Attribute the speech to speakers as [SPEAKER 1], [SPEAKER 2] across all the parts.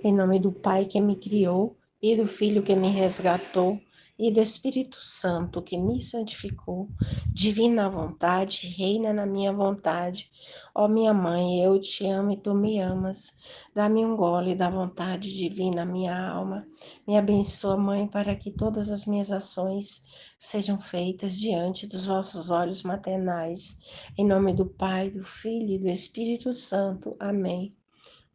[SPEAKER 1] Em nome do Pai que me criou, e do Filho que me resgatou, e do Espírito Santo que me santificou, divina vontade, reina na minha vontade. Ó minha mãe, eu te amo e tu me amas. Dá-me um gole da vontade divina, minha alma. Me abençoa, mãe, para que todas as minhas ações sejam feitas diante dos vossos olhos maternais. Em nome do Pai, do Filho e do Espírito Santo. Amém.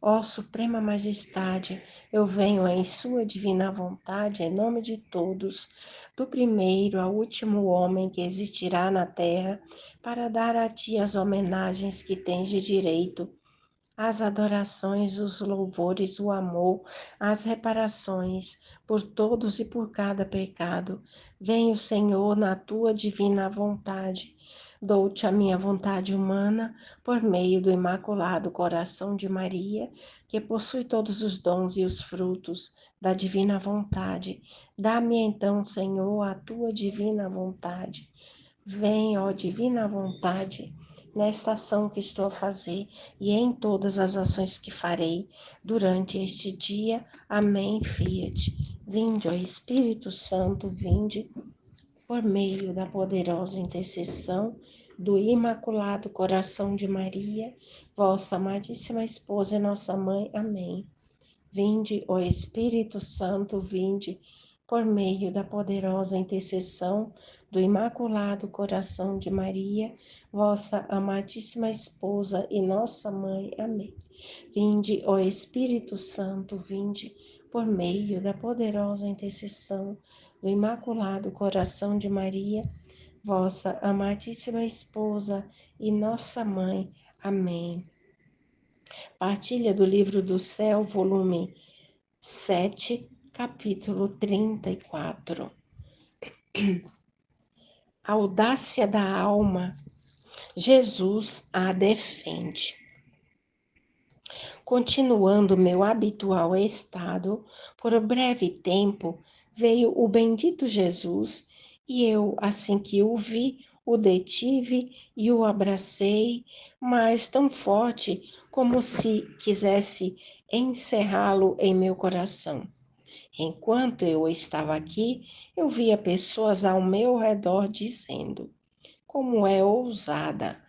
[SPEAKER 1] Ó Suprema Majestade, eu venho em Sua divina vontade, em nome de todos, do primeiro ao último homem que existirá na terra, para dar a Ti as homenagens que tens de direito, as adorações, os louvores, o amor, as reparações por todos e por cada pecado. Venho, Senhor, na tua divina vontade. Dou-te a minha vontade humana por meio do Imaculado Coração de Maria, que possui todos os dons e os frutos da divina vontade. Dá-me então, Senhor, a tua divina vontade. Vem, ó divina vontade, nesta ação que estou a fazer e em todas as ações que farei durante este dia. Amém, Fiat. Vinde, ó Espírito Santo, vinde por meio da poderosa intercessão do Imaculado Coração de Maria, vossa amadíssima esposa e nossa mãe. Amém. Vinde, ó Espírito Santo, vinde por meio da poderosa intercessão do Imaculado Coração de Maria, vossa amadíssima esposa e nossa mãe. Amém. Vinde, ó Espírito Santo, vinde por meio da poderosa intercessão do Imaculado Coração de Maria, vossa amadíssima esposa e nossa mãe. Amém. Partilha do Livro do Céu, volume 7, capítulo 34. Audácia da alma, Jesus a defende. Continuando meu habitual estado, por breve tempo, veio o bendito Jesus, e eu, assim que o vi, o detive e o abracei, mas tão forte como se quisesse encerrá-lo em meu coração. Enquanto eu estava aqui, eu via pessoas ao meu redor dizendo: como é ousada!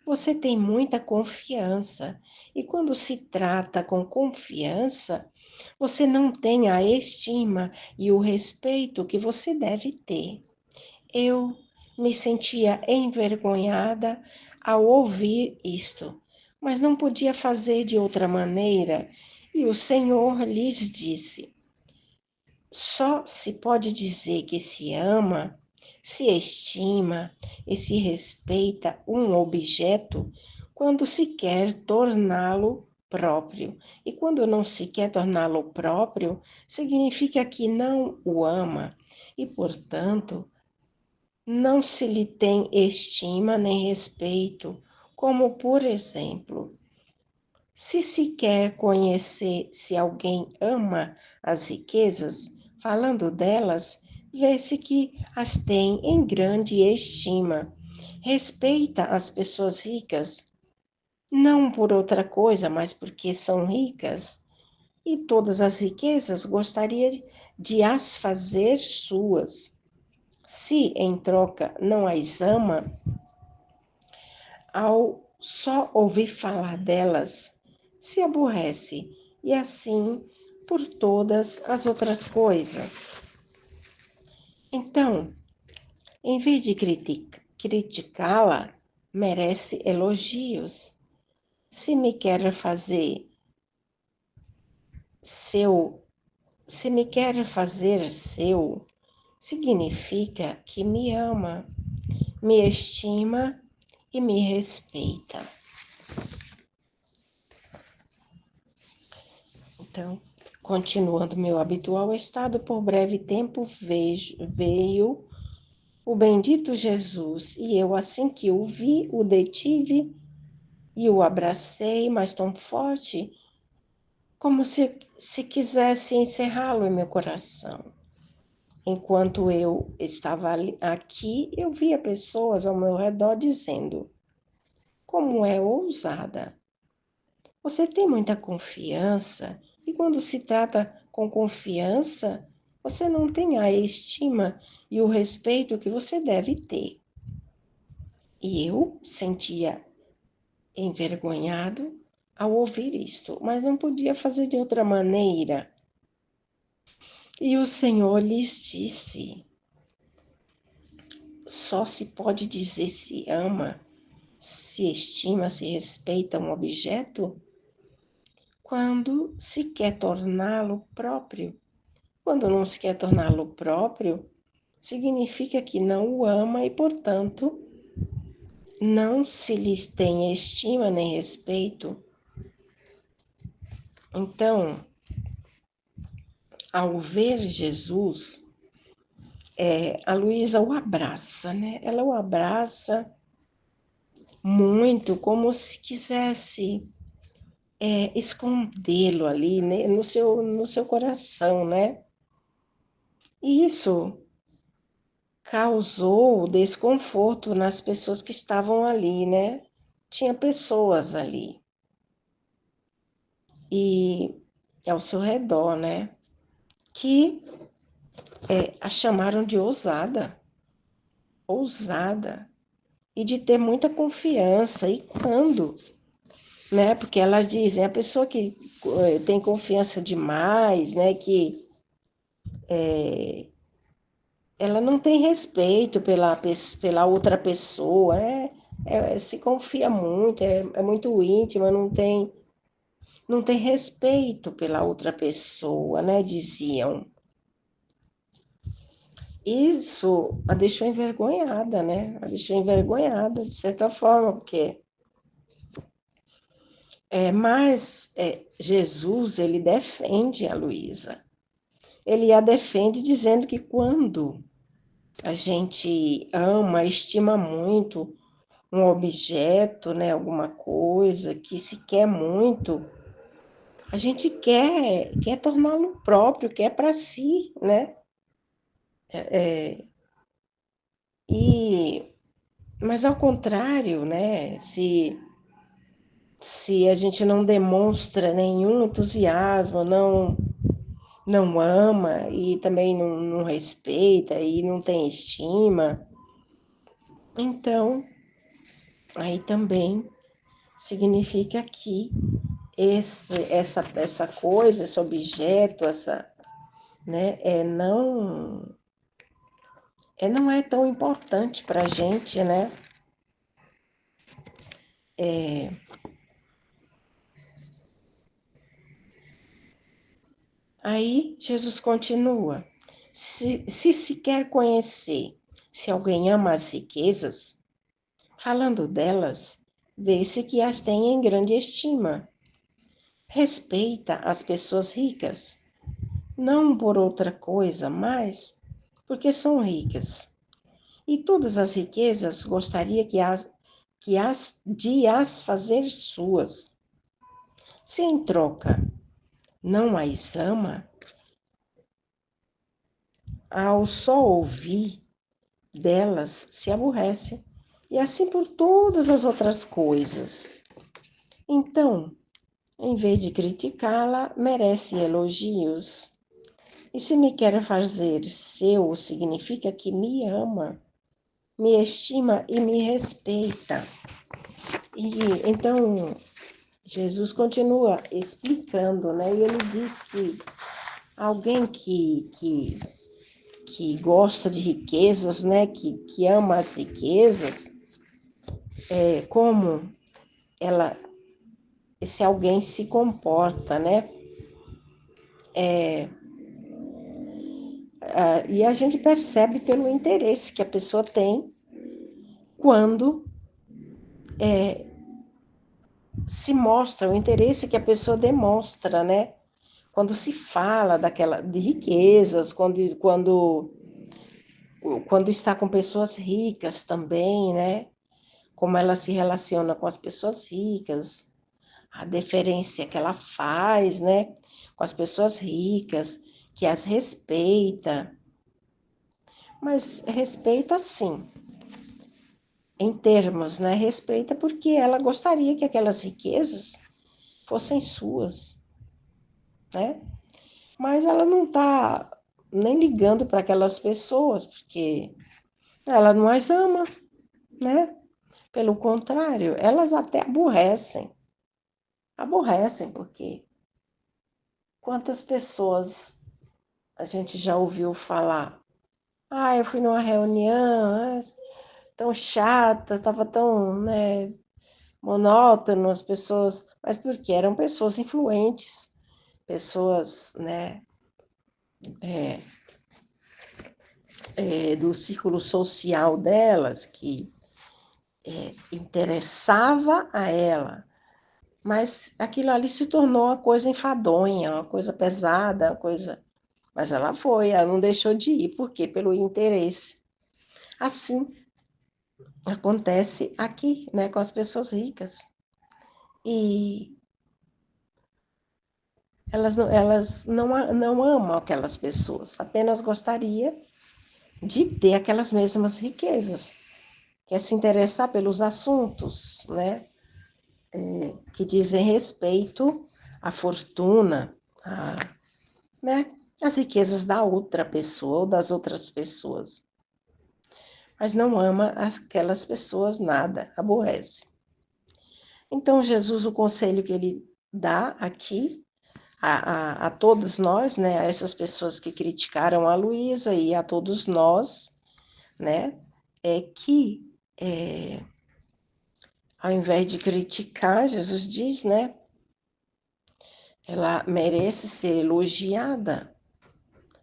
[SPEAKER 1] Você tem muita confiança, e quando se trata com confiança, você não tem a estima e o respeito que você deve ter. Eu me sentia envergonhada ao ouvir isto, mas não podia fazer de outra maneira, e o Senhor lhes disse: só se pode dizer que se ama, se estima e se respeita um objeto quando se quer torná-lo próprio. E quando não se quer torná-lo próprio, significa que não o ama e, portanto, não se lhe tem estima nem respeito, como, por exemplo, se quer conhecer se alguém ama as riquezas, falando delas, vê-se que as tem em grande estima. Respeita as pessoas ricas, não por outra coisa, mas porque são ricas. E todas as riquezas gostaria de as fazer suas. Se, em troca, não as ama, ao só ouvir falar delas, se aborrece, e assim por todas as outras coisas. Então, em vez de criticá-la, merece elogios. Se me quer fazer seu, se me quer fazer seu, significa que me ama, me estima e me respeita. Então, continuando meu habitual estado, por breve tempo veio o bendito Jesus, e eu, assim que o vi, o detive e o abracei, mas tão forte, como se quisesse encerrá-lo em meu coração. Enquanto eu estava aqui, eu via pessoas ao meu redor dizendo: como é ousada! Você tem muita confiança, E quando se trata com confiança, você não tem a estima e o respeito que você deve ter. E eu sentia envergonhado ao ouvir isto, mas não podia fazer de outra maneira. E o Senhor lhes disse: só se pode dizer se ama, se estima, se respeita um objeto quando se quer torná-lo próprio. Quando não se quer torná-lo próprio, significa que não o ama e, portanto, não se lhes tem estima nem respeito. Então, ao ver Jesus, a Luísa o abraça, né? Ela o abraça muito, como se quisesse escondê-lo ali, né? no seu coração, né? E isso causou desconforto nas pessoas que estavam ali, né? Tinha pessoas ali e ao seu redor, né? Que a chamaram de ousada, ousada, e de ter muita confiança. E quando, né? Porque elas dizem, a pessoa que tem confiança demais, né? Que ela não tem respeito pela outra pessoa, se confia muito, é muito íntima, não tem respeito pela outra pessoa, né? Diziam. Isso a deixou envergonhada, né? A deixou envergonhada, de certa forma, porque Jesus, ele defende a Luísa. Ele a defende dizendo que quando a gente ama, estima muito um objeto, né, alguma coisa que se quer muito, a gente quer torná-lo próprio, quer para si, né? Mas ao contrário, né? Se a gente não demonstra nenhum entusiasmo, não ama e também não respeita e não tem estima, então aí também significa que essa coisa, esse objeto, né, não é tão importante para a gente, né? Aí Jesus continua: se quer conhecer se alguém ama as riquezas, falando delas, vê-se que as tem em grande estima. Respeita as pessoas ricas, não por outra coisa, mas porque são ricas. E todas as riquezas gostaria de as fazer suas. Se em troca não as ama, ao só ouvir delas se aborrece, e assim por todas as outras coisas. Então, em vez de criticá-la, merece elogios. E se me quer fazer seu, significa que me ama, me estima e me respeita. E então Jesus continua explicando, né? E ele diz que alguém que gosta de riquezas, né? Que ama as riquezas, como esse alguém se comporta, né? E a gente percebe pelo interesse que a pessoa tem quando se mostra, o interesse que a pessoa demonstra, né? Quando se fala de riquezas, quando está com pessoas ricas também, né? Como ela se relaciona com as pessoas ricas, a deferência que ela faz, né? Com as pessoas ricas, que as respeita, mas respeita sim, em termos, né? Respeita porque ela gostaria que aquelas riquezas fossem suas. né? Mas ela não está nem ligando para aquelas pessoas, porque ela não as ama, né? Pelo contrário, elas até aborrecem. Aborrecem, porque quantas pessoas a gente já ouviu falar? Ah, eu fui numa reunião, tão chata, estava tão, né, monótono, as pessoas, mas porque eram pessoas influentes, pessoas, né, do círculo social delas, que interessava a ela, mas aquilo ali se tornou uma coisa enfadonha, uma coisa pesada, uma coisa. Mas ela foi, ela não deixou de ir, por quê? Pelo interesse. Assim acontece aqui, né, com as pessoas ricas. E elas não amam aquelas pessoas, apenas gostaria de ter aquelas mesmas riquezas, que é se interessar pelos assuntos, né, que dizem respeito à fortuna, a, né, às riquezas da outra pessoa ou das outras pessoas. Mas não ama aquelas pessoas nada, aborrece. Então, Jesus, o conselho que ele dá aqui a todos nós, né, a essas pessoas que criticaram a Luísa e a todos nós, né, é que ao invés de criticar, Jesus diz, né, ela merece ser elogiada.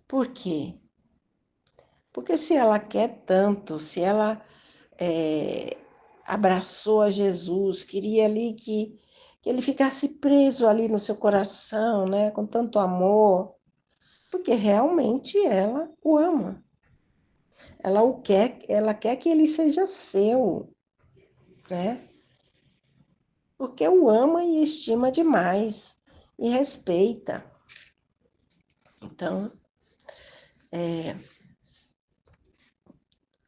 [SPEAKER 1] Por quê? Porque se ela quer tanto, se ela é, abraçou a Jesus, queria ali que ele ficasse preso ali no seu coração, né, com tanto amor, porque realmente ela o ama. Ela quer que ele seja seu, né? Porque o ama e estima demais e respeita. Então,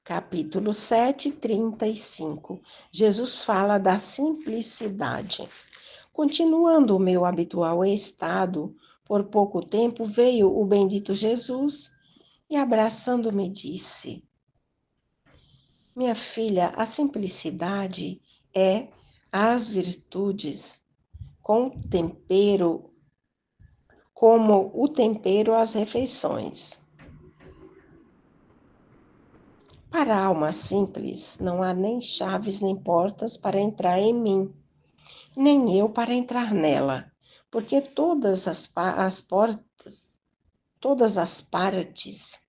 [SPEAKER 1] capítulo 7, 35. Jesus fala da simplicidade. Continuando o meu habitual estado, por pouco tempo veio o bendito Jesus e, abraçando-me, disse: Minha filha, a simplicidade é as virtudes com tempero, como o tempero às refeições. Para a alma simples, não há nem chaves nem portas para entrar em mim, nem eu para entrar nela, porque as portas, todas as partes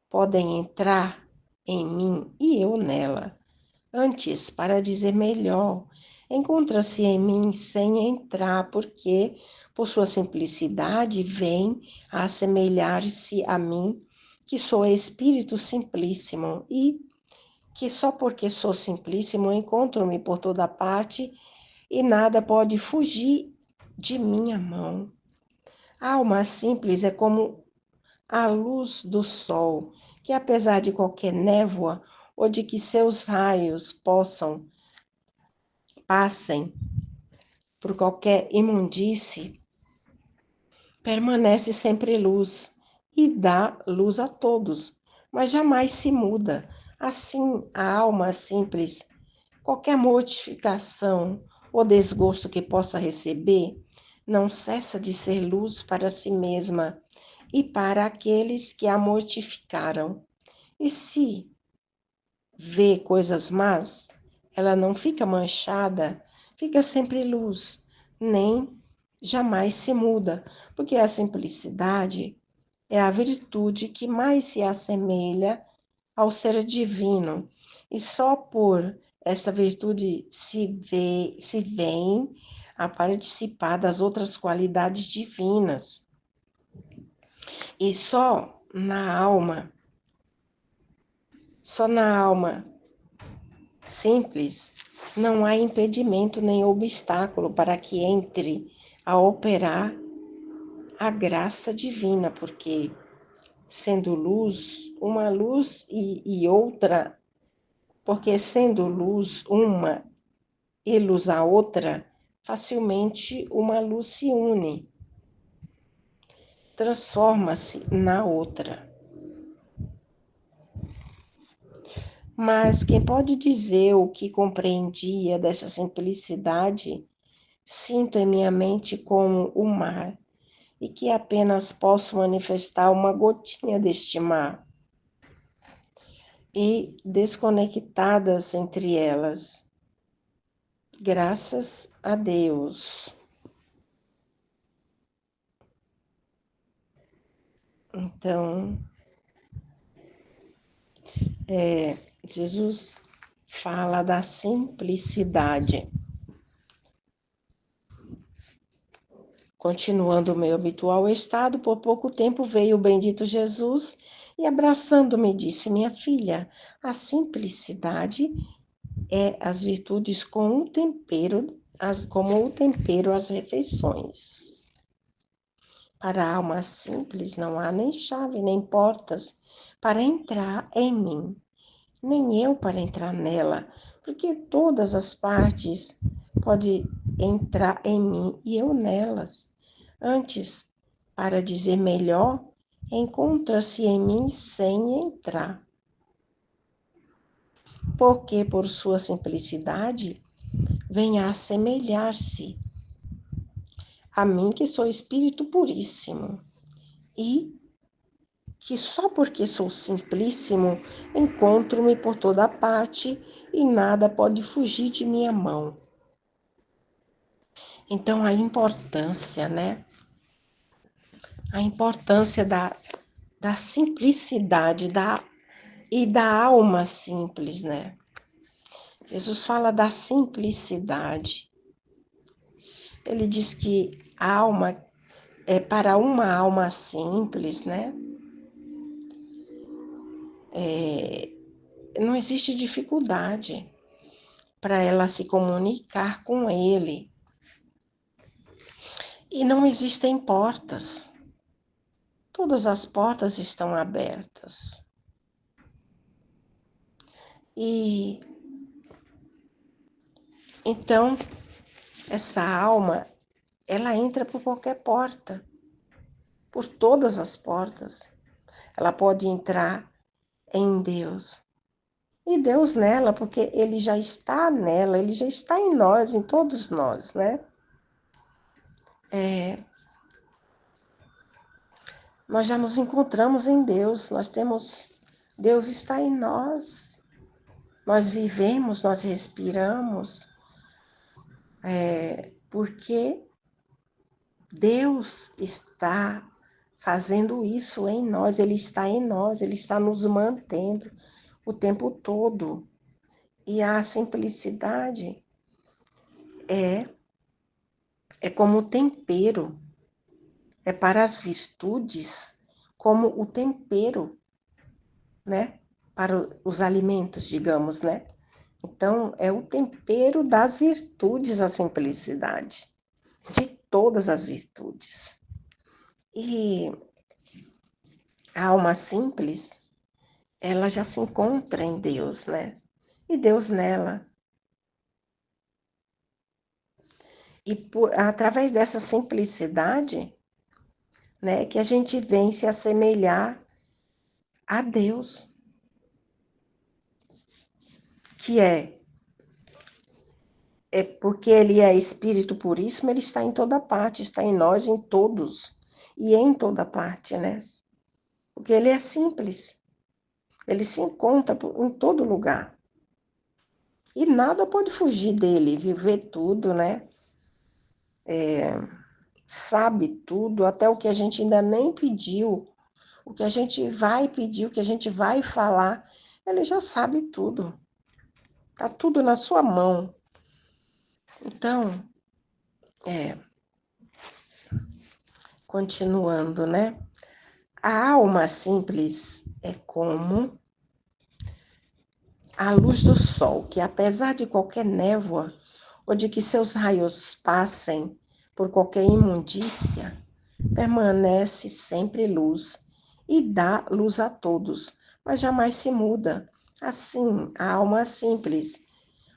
[SPEAKER 1] podem entrar em mim e eu nela. Antes, para dizer melhor, encontra-se em mim sem entrar, porque, por sua simplicidade, vem a assemelhar-se a mim, que sou espírito simplíssimo, e que só porque sou simplíssimo encontro-me por toda parte e nada pode fugir de minha mão. A alma simples é como a luz do sol, que apesar de qualquer névoa ou de que seus raios passem por qualquer imundície, permanece sempre luz e dá luz a todos, mas jamais se muda. Assim, a alma simples, qualquer mortificação ou desgosto que possa receber, não cessa de ser luz para si mesma e para aqueles que a mortificaram. E se vê coisas más, ela não fica manchada, fica sempre luz, nem jamais se muda, porque a simplicidade é a virtude que mais se assemelha ao ser divino, e só por essa virtude se vem a participar das outras qualidades divinas. E só na alma simples, não há impedimento nem obstáculo para que entre a operar a graça divina, porque sendo luz, uma luz e outra, porque sendo luz uma e luz a outra, facilmente uma luz se une. transforma-se na outra. Mas quem pode dizer o que compreendia dessa simplicidade, sinto em minha mente como o mar, e que apenas posso manifestar uma gotinha deste mar, e desconectadas entre elas. Graças a Deus. Então, Jesus fala da simplicidade. Continuando o meu habitual estado, por pouco tempo veio o bendito Jesus e, abraçando-me, disse: Minha filha, a simplicidade é as virtudes com o tempero, como o tempero às refeições. Para a alma simples não há nem chave, nem portas para entrar em mim, nem eu para entrar nela, porque todas as partes podem entrar em mim e eu nelas. Antes, para dizer melhor, encontra-se em mim sem entrar. Porque, por sua simplicidade, vem a assemelhar-se a mim, que sou espírito puríssimo, e que só porque sou simplíssimo, encontro-me por toda parte e nada pode fugir de minha mão. Então, a importância, né? A importância da simplicidade e da alma simples, né? Jesus fala da simplicidade. Ele diz que a alma, para uma alma simples, né? Não existe dificuldade para ela se comunicar com ele. E não existem portas. Todas as portas estão abertas. E então, essa alma, ela entra por qualquer porta, por todas as portas. Ela pode entrar em Deus. E Deus nela, porque ele já está nela, ele já está em nós, em todos nós, né? Nós já nos encontramos em Deus, Deus está em nós. Nós vivemos, nós respiramos, porque Deus está fazendo isso em nós, Ele está em nós, Ele está nos mantendo o tempo todo. E a simplicidade é como tempero, é para as virtudes, como o tempero, né? Para os alimentos, digamos, né? Então, é o tempero das virtudes, a simplicidade, de todas as virtudes. E a alma simples, ela já se encontra em Deus, né? E Deus nela. E através dessa simplicidade, né, que a gente vem se assemelhar a Deus, que é porque Ele é Espírito Puríssimo, Ele está em toda parte, está em nós, em todos, e em toda parte, né? Porque Ele é simples, Ele se encontra em todo lugar. E nada pode fugir dele, viver tudo, né? Sabe tudo, até o que a gente ainda nem pediu, o que a gente vai pedir, o que a gente vai falar, ele já sabe tudo. Tá tudo na sua mão. Então, continuando, né? A alma simples é como a luz do sol, que apesar de qualquer névoa, ou de que seus raios passem por qualquer imundícia, permanece sempre luz e dá luz a todos, mas jamais se muda. Assim, a alma simples,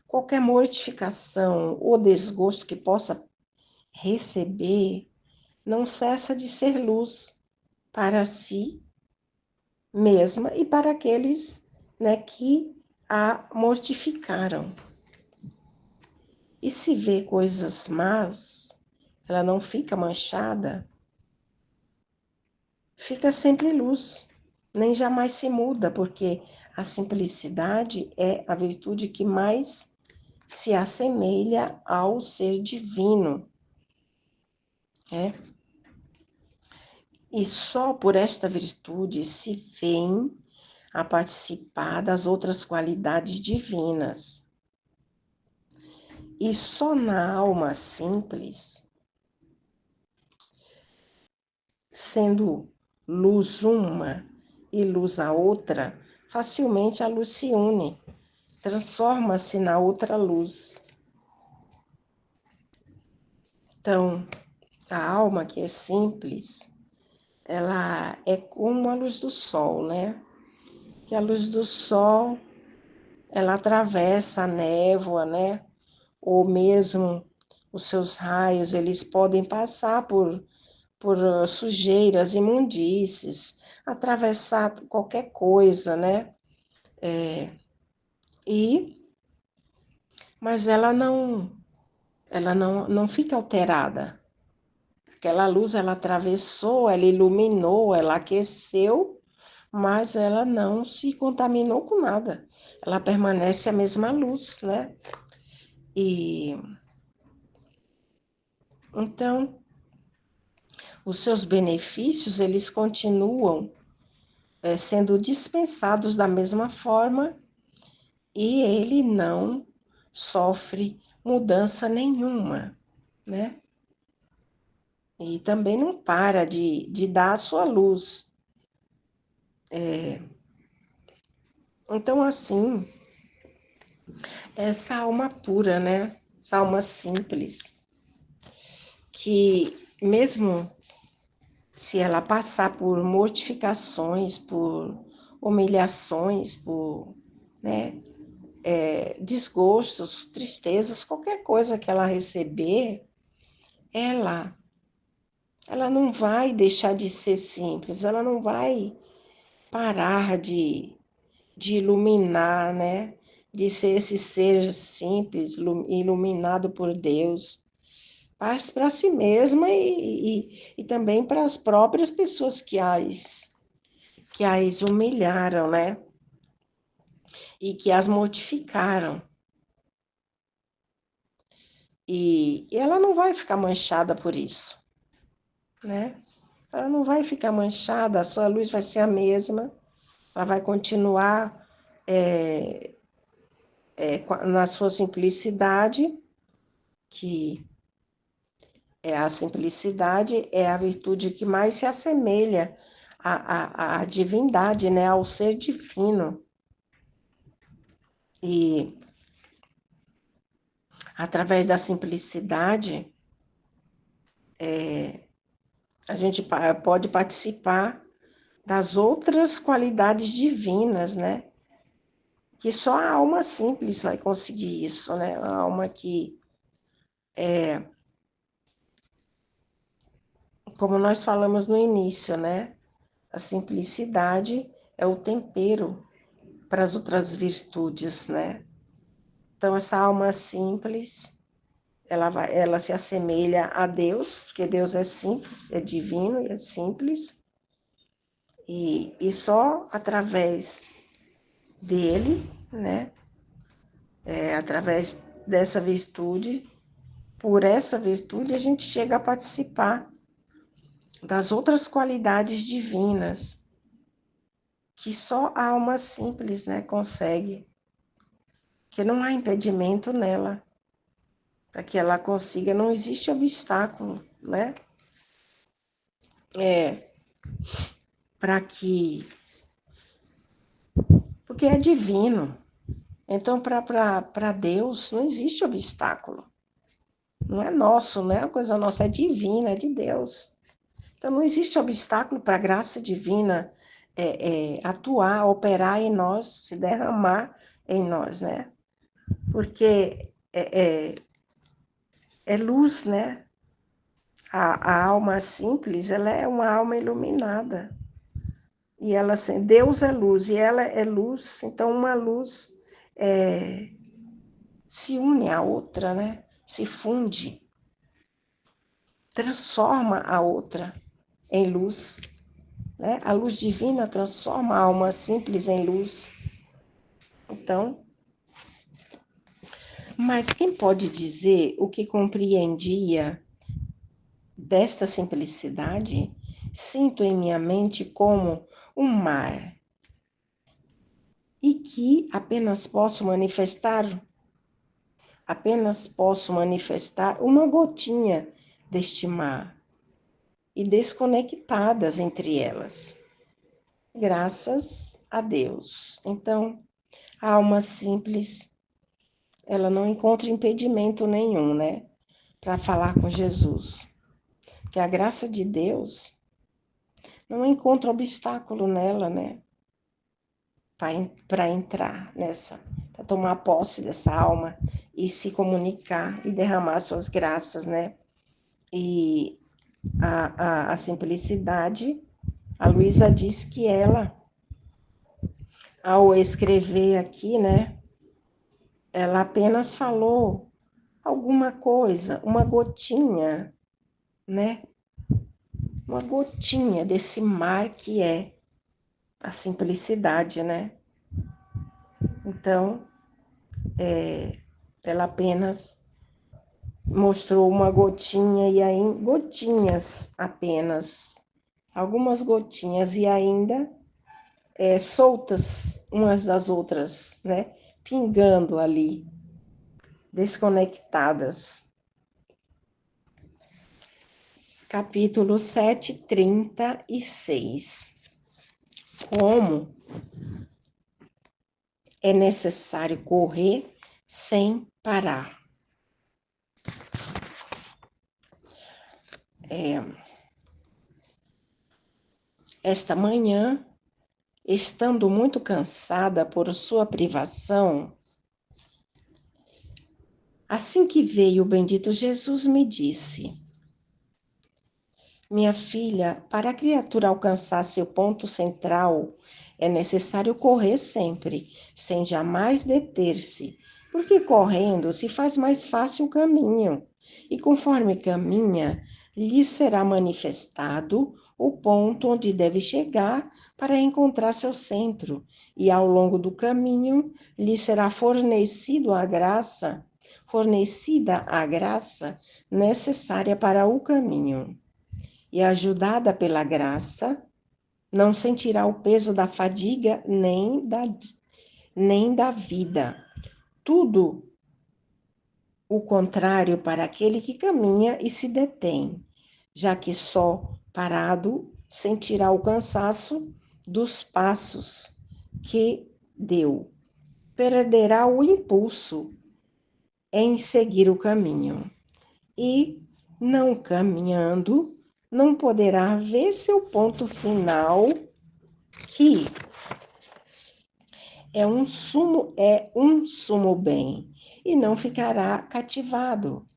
[SPEAKER 1] qualquer mortificação ou desgosto que possa receber, não cessa de ser luz para si mesma e para aqueles, né, que a mortificaram. E se vê coisas más, ela não fica manchada, fica sempre luz, nem jamais se muda, porque a simplicidade é a virtude que mais se assemelha ao ser divino, né? E só por esta virtude se vem a participar das outras qualidades divinas. E só na alma simples, sendo luz uma e luz a outra, facilmente a luz se une, transforma-se na outra luz. Então, a alma que é simples, ela é como a luz do sol, né? Que a luz do sol, ela atravessa a névoa, né? Ou mesmo os seus raios, eles podem passar por sujeiras, imundícies, atravessar qualquer coisa, né? E mas ela não fica alterada. Aquela luz ela atravessou, ela iluminou, ela aqueceu, mas ela não se contaminou com nada. Ela permanece a mesma luz, né? E então os seus benefícios eles continuam sendo dispensados da mesma forma e ele não sofre mudança nenhuma, né? E também não para de dar a sua luz. Então, assim, essa alma pura, né? Essa alma simples, que mesmo se ela passar por mortificações, por humilhações, por, né, desgostos, tristezas, qualquer coisa que ela receber, ela, ela não vai deixar de ser simples, ela não vai parar de iluminar, né? De ser esse ser simples, iluminado por Deus, para si mesma e também para as próprias pessoas que as humilharam, né? E que as mortificaram. E ela não vai ficar manchada por isso, né? Ela não vai ficar manchada, a sua luz vai ser a mesma, ela vai continuar na sua simplicidade, que a simplicidade é a virtude que mais se assemelha à divindade, né? Ao ser divino. E através da simplicidade, a gente pode participar das outras qualidades divinas, né? Que só a alma simples vai conseguir isso, né? A alma que, como nós falamos no início, né? A simplicidade é o tempero para as outras virtudes, né? Então, essa alma simples, ela se assemelha a Deus, porque Deus é simples, é divino e é simples, e só através dele, né? Através dessa virtude, por essa virtude, a gente chega a participar das outras qualidades divinas, que só a alma simples, né, consegue, que não há impedimento nela, para que ela consiga, não existe obstáculo, né? Para que, porque é divino. Então, para Deus, não existe obstáculo. Não é nosso, não é uma coisa nossa, é divina, é de Deus. Então, não existe obstáculo para a graça divina atuar, operar em nós, se derramar em nós, né? Porque é luz, né? A alma simples, ela é uma alma iluminada. E ela, Deus é luz e ela é luz, então uma luz se une à outra, né? Se funde, transforma a outra em luz, né? A luz divina transforma a alma simples em luz. Então, mas quem pode dizer o que compreendia desta simplicidade? Sinto em minha mente como um mar e que apenas posso manifestar uma gotinha deste mar e desconectadas entre elas, graças a Deus. Então, a alma simples, ela não encontra impedimento nenhum, né, para falar com Jesus. Porque a graça de Deus não encontra obstáculo nela, né, para entrar nessa, para tomar posse dessa alma e se comunicar e derramar suas graças, né? E a simplicidade, a Luísa diz que ela, ao escrever aqui, né, ela apenas falou alguma coisa, uma gotinha, né? Uma gotinha desse mar que é a simplicidade, né? Então, ela apenas mostrou uma gotinha e aí gotinhas apenas, algumas gotinhas e ainda soltas umas das outras, né? Pingando ali, desconectadas. Capítulo 7:36. Como é necessário correr sem parar. Esta manhã, estando muito cansada por sua privação, assim que veio o bendito Jesus, me disse: minha filha, para a criatura alcançar seu ponto central, é necessário correr sempre, sem jamais deter-se, porque correndo se faz mais fácil o caminho, e conforme caminha, lhe será manifestado o ponto onde deve chegar para encontrar seu centro, e ao longo do caminho lhe será fornecida a graça necessária para o caminho. E ajudada pela graça, não sentirá o peso da fadiga nem da vida. Tudo o contrário para aquele que caminha e se detém, já que só parado sentirá o cansaço dos passos que deu. Perderá o impulso em seguir o caminho e, não caminhando, não poderá ver seu ponto final, que é um sumo bem, e não ficará cativado.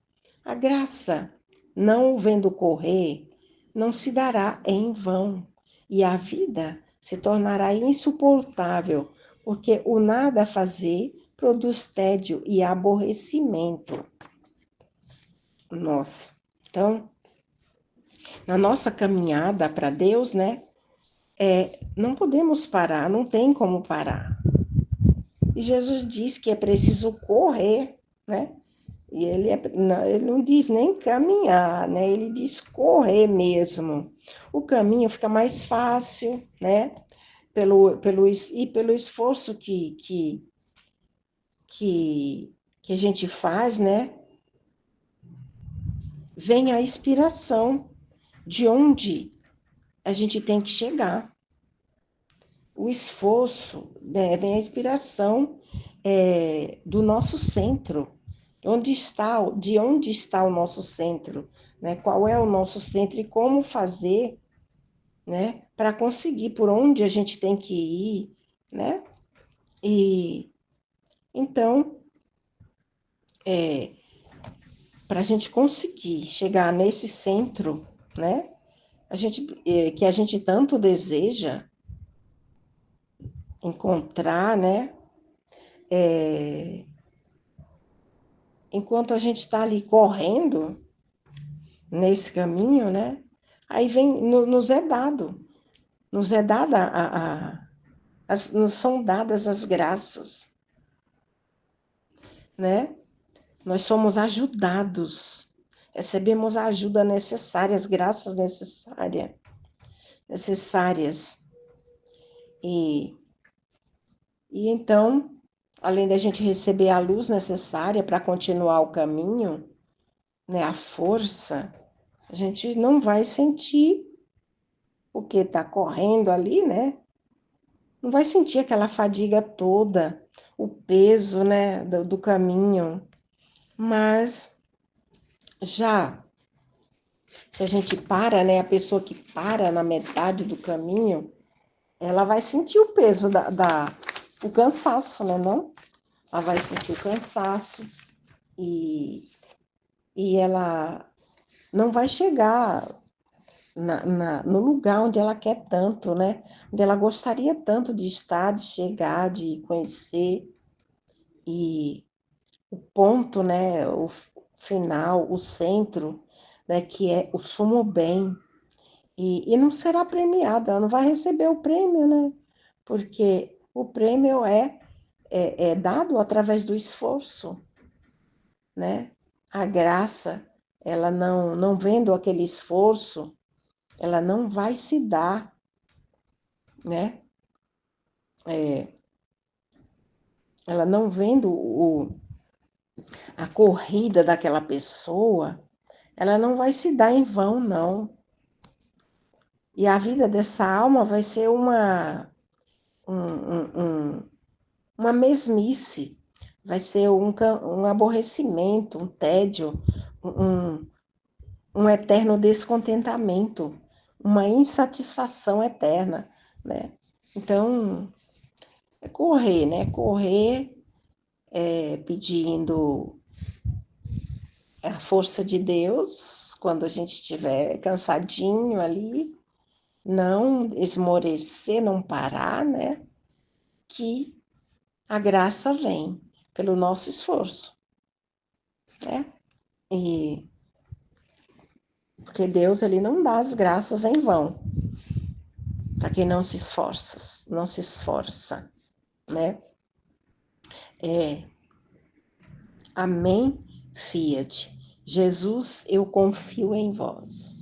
[SPEAKER 1] A graça, não o vendo correr, não se dará em vão, e a vida se tornará insuportável, porque o nada fazer produz tédio e aborrecimento. Nossa, então, na nossa caminhada para Deus, né? Não podemos parar, não tem como parar. E Jesus diz que é preciso correr, né? E ele não diz nem caminhar, né? Ele diz correr mesmo. O caminho fica mais fácil, né? Pelo esforço que a gente faz, né? Vem a inspiração de onde a gente tem que chegar. O esforço, né, vem a inspiração do nosso centro. De onde está o nosso centro? Né? Qual é o nosso centro e como fazer, né, para conseguir por onde a gente tem que ir, né? E então, para a gente conseguir chegar nesse centro, né? Que a gente tanto deseja encontrar, né? Enquanto a gente está ali correndo nesse caminho, né? Aí nos é dada nos são dadas as graças, né? Nós somos ajudados, recebemos a ajuda necessária, as graças necessárias. E, e então, além da gente receber a luz necessária para continuar o caminho, né, a força, a gente não vai sentir o que está correndo ali, né? Não vai sentir aquela fadiga toda, o peso, né, do caminho. Mas já, se a gente para, né, a pessoa que para na metade do caminho, ela vai sentir o peso o cansaço, né, não? Ela vai sentir o cansaço e, e ela não vai chegar no lugar onde ela quer tanto, né? Onde ela gostaria tanto de estar, de chegar, de conhecer. E o ponto, né? O final, o centro, né? Que é o sumo bem. E não será premiada, ela não vai receber o prêmio, né? Porque o prêmio é dado através do esforço, né? A graça, ela não vendo aquele esforço, ela não vai se dar, né? Ela não vendo a corrida daquela pessoa, ela não vai se dar em vão, não. E a vida dessa alma vai ser um, uma mesmice, vai ser um aborrecimento, um tédio, um, um eterno descontentamento, uma insatisfação eterna, né? Então, é correr, né? Correr pedindo a força de Deus quando a gente estiver cansadinho ali, não esmorecer, não parar, né? Que a graça vem pelo nosso esforço, né? E porque Deus ele não dá as graças em vão para quem não se esforça, né? Amém, Fiat. Jesus, eu confio em vós.